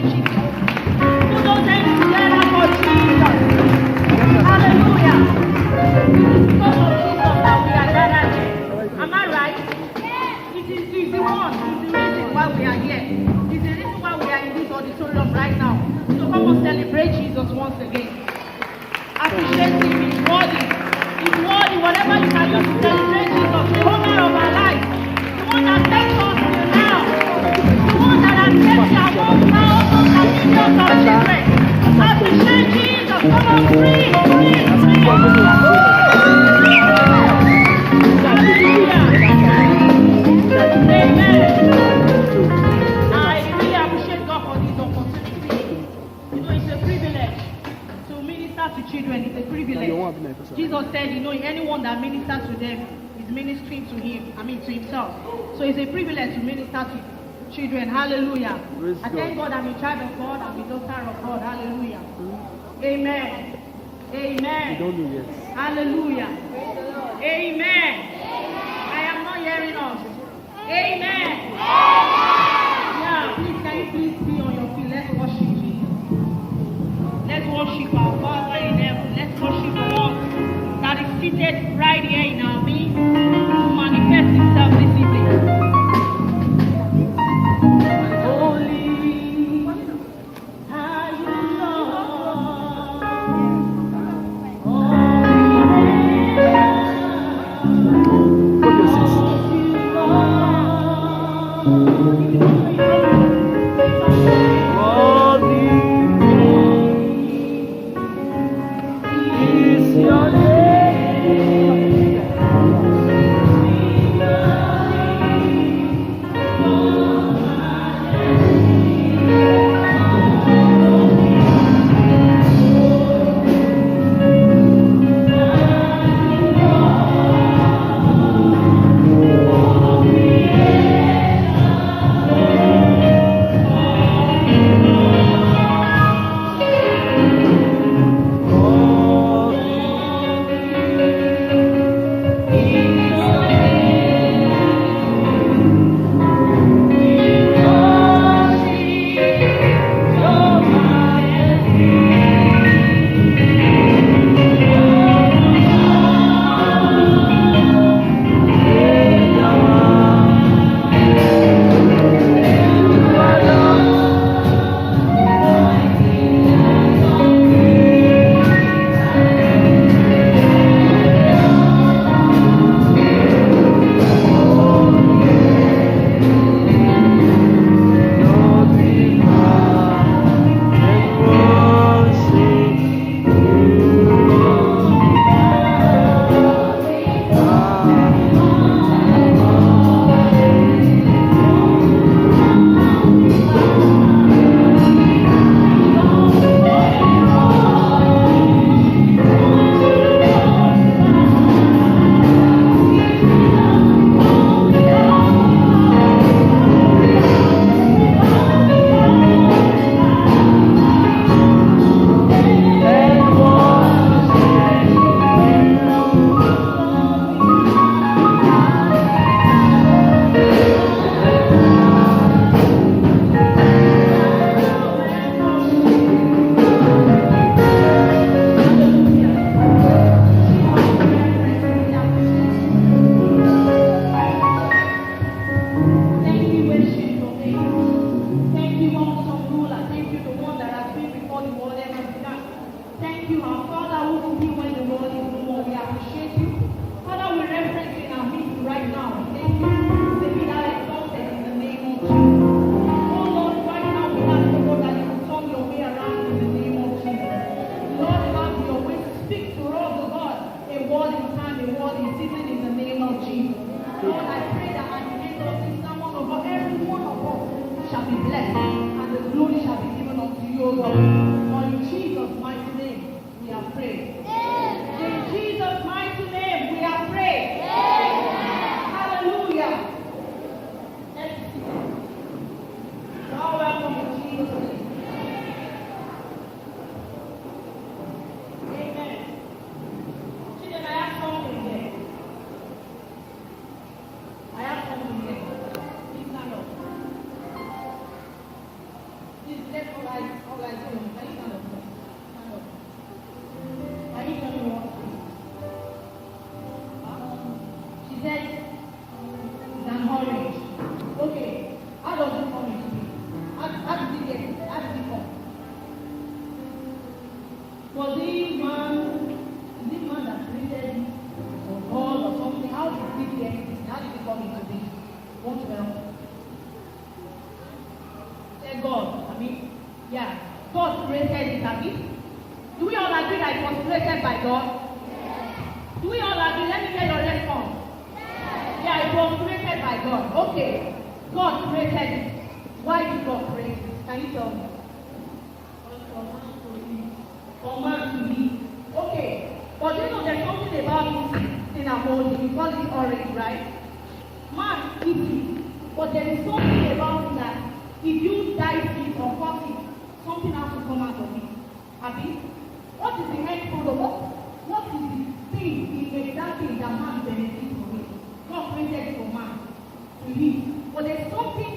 Jesus. Put those hands together for Jesus. Hallelujah. It is because of Jesus that we are gathered here. Am I right? It is the one. It's the reason why we are here. It's the reason why we are in this auditorium right now. So come on, celebrate Jesus once again. Appreciate him. He's worthy. He's worthy. Whatever you can use to celebrate Jesus, the owner of our life, the one that takes us till now, the one that has kept our 1,000 and millions of children. Appreciate Jesus. Come on, free. Amen. I really appreciate God for this opportunity. You know, it's a privilege to minister to children. It's a privilege. Jesus said, you know, anyone that ministers to them is ministering to to himself. So it's a privilege to minister to children. Hallelujah. I thank God I'm a child of God. I'm a daughter of God. Hallelujah. Amen. Amen. You don't know yet. Hallelujah. Amen. I am not hearing us. Amen. Yeah, please, can you please be on your feet? Let's worship Jesus. Let's worship our Father in heaven. Let's worship the one that is seated right here in our midst to manifest himself this evening. Holy are you, Lord. Is your name. Please let all eyes go on. Can you stand up? Stand up. Can you tell me what? She said, it's an orange. Okay. How does this orange be? How did it get it? How did it come? Was it man that created it? Or God or something? How did it get it? How did it come into being? Won't you help? Say God. I mean, yeah. God created it, have you? Do we all agree that it was created by God? Yes. Do we all agree? Let me hear your response. Yes. Yeah, it was created by God. Okay. God created it. Why did God create it? Can you tell me? For man to live. Okay. But you know there's something about this in our body. We call it orange, right? Man eats it. But there is something about it that if you dice it or cut it, something has to come out of it. Abi? What is the end product? What is the thing, the exact thing that man benefits from it? God created it for man to live. But there's something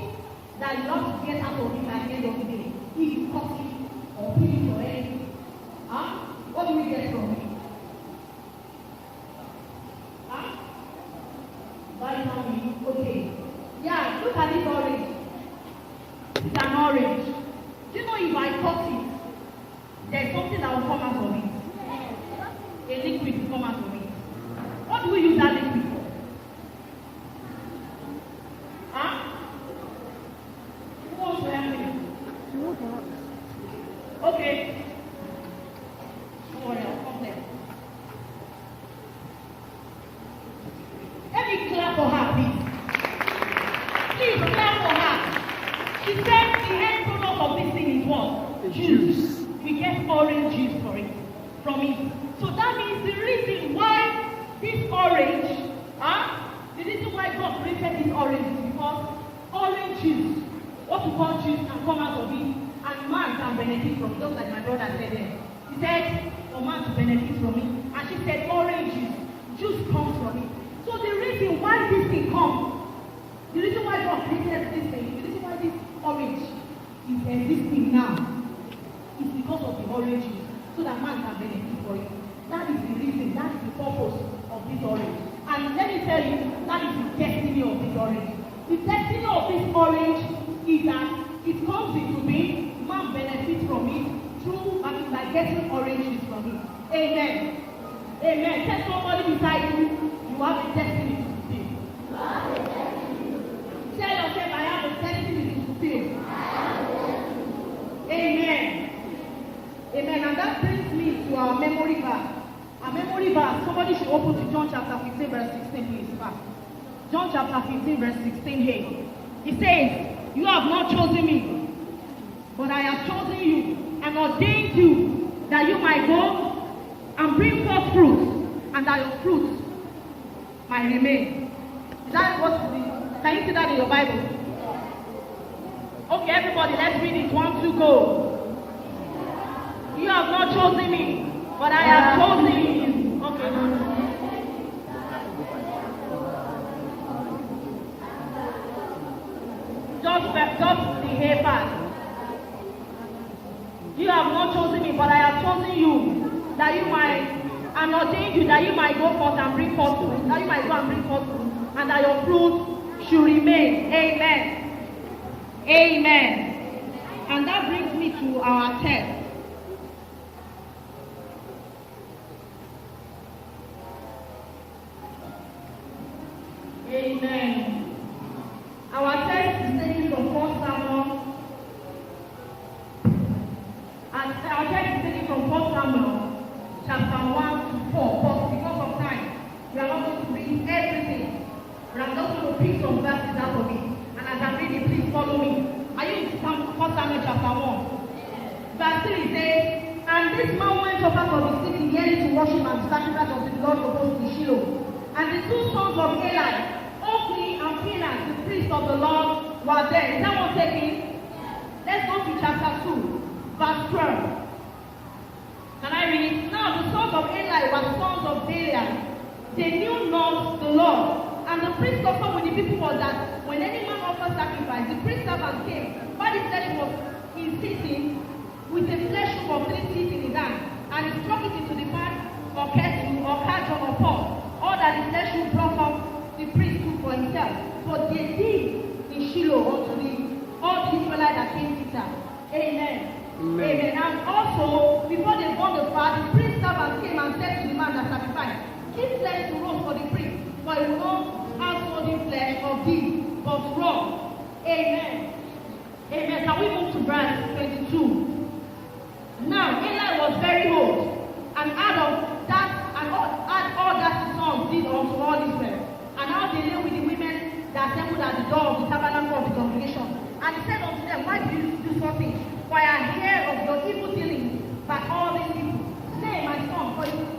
that you have to get out of it at the end of the day. If you cut it or put it or anything. Huh? What do we get from it? Huh? Vitamin. Okay. Yeah, look at this orange. It's an orange. Do you know if I cut it, there's something that will come out of it? A liquid will come out of it. What do we use that liquid for? Huh? Who wants to help me? Okay. Don't worry, I'll come there. Let me clap for her, please. Please clap for her. She said the end product of this thing is what? Juice. We get orange juice from it. So that means the reason why this orange, the reason why God created this orange is because orange juice, what we call juice, can come out of it, and man can benefit from it, just like my brother said there. He said, for man to benefit from it, and she said, orange juice comes from it. So the reason why this thing comes, the reason why God created this thing, the reason why this orange is existing now, is because of the orange juice, so that man can benefit for it. That is the reason, that is the purpose of this orange. And let me tell you, that is the destiny of this orange. The destiny of this orange is that it comes into being, man benefits from it through, by getting oranges from it. Amen. Amen. Tell somebody beside you, you have a destiny to fulfill. Tell yourself, I have a destiny to fulfill. Amen. Amen. And that brings me to our memory verse. Our memory verse, somebody should open to John chapter 15, verse 16, please. John chapter 15, verse 16 here. It says, you have not chosen me, but I have chosen you and ordained you that you might go and bring forth fruit, and that your fruit might remain. Is that what it is? Can you see that in your Bible? Okay, everybody, let's read it. 1, 2, go. You have not chosen me, but I have chosen you. Okay. Just the hair part. You have not chosen me, but I have chosen you, that you might, and ordained you that you might go forth and bring forth fruit, that you might go and bring forth fruit, and that your fruit should remain. Amen. Amen. And that brings me to our text. Amen. Our text is taken from 1 Samuel. Our text is taken from 1 Samuel, chapter 1 to 4. But because of time, we are not going to read everything. But I'm just going to pick some verses out of it. And as I read it, please follow me. Are you in 1 Samuel chapter 1? Verse 3 says, and this man went up out of the city yearly to worship and sacrifice unto the Lord of hosts in Shiloh. And the 2 sons of Eli, Ophni and Phinehas, the priests of the Lord, were there. Is that one taken? Let's go to chapter 2, verse 12. Can I read? Now the sons of Eli were sons of Belial. They knew not the Lord. And the priest custom with the people was that when any man offered sacrifice, the priest servant came, but the flesh was is sitting with a flesh hook of 3 teeth in his hand, and he struck it into the pan or kettle or cauldron or pot, all that the flesh hook brought up, the priest took for himself. But they did in Shiloh unto all the Israelites that came thither. Amen. Amen. And also, before they burn the fat, the priest servant came and said to the man that sacrificed, "Give flesh to roast for the priest, for he will not have golden flesh of thee, but raw." Amen. Amen. Can we move to verse 22? Now Eli was very old, and had all that his sons did unto all Israel. And now they lay with the women that assembled at the door of the tabernacle of the congregation. And he said unto them, "Why do you do something? For I hear of your evil dealings by all these people. Nay, my son, for it is